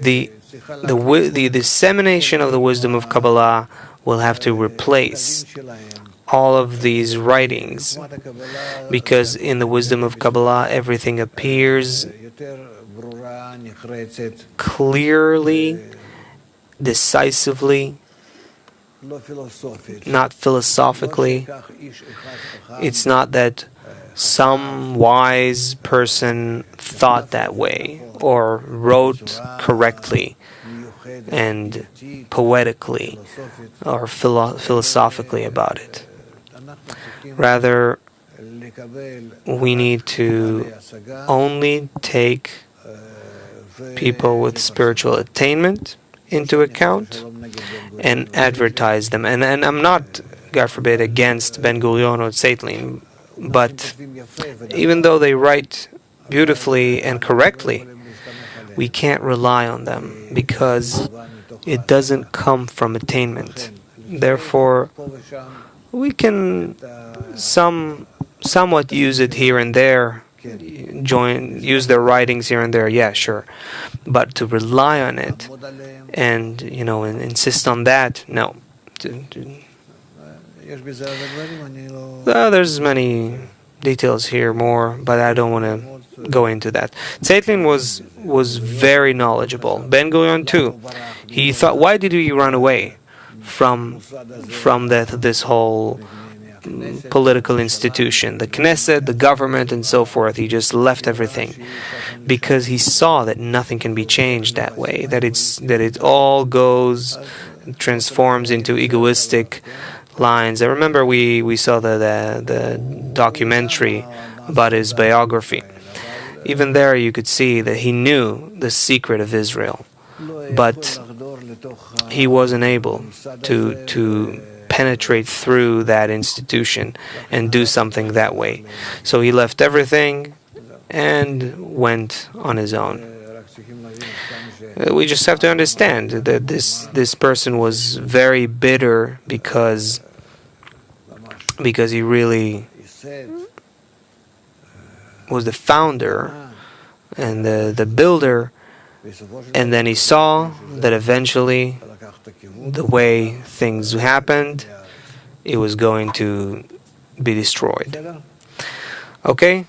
the dissemination of the wisdom of Kabbalah will have to replace all of these writings, because in the wisdom of Kabbalah everything appears clearly, decisively, not philosophically. It's not that some wise person thought that way or wrote correctly and poetically or philosophically about it. Rather, we need to only take people with spiritual attainment into account and advertise them. And I'm not, God forbid, against Ben Gurion or Zeitlin, but even though they write beautifully and correctly, we can't rely on them because it doesn't come from attainment. Therefore, we can somewhat use it here and there, use their writings here and there, yeah, sure. But to rely on it and, and insist on that, no. There's many details here more, but I don't want to go into that. Zeitlin was very knowledgeable. Ben Gurion too. He thought, why did he run away from this whole political institution, the Knesset, the government, and so forth? He just left everything because he saw that nothing can be changed that way. That it all transforms into egoistic lines. I remember we saw the documentary about his biography. Even there, you could see that he knew the secret of Israel, but he wasn't able to penetrate through that institution and do something that way. So he left everything and went on his own. We just have to understand that this person was very bitter because he really was the founder and the builder, and then he saw that eventually the way things happened, it was going to be destroyed. Okay?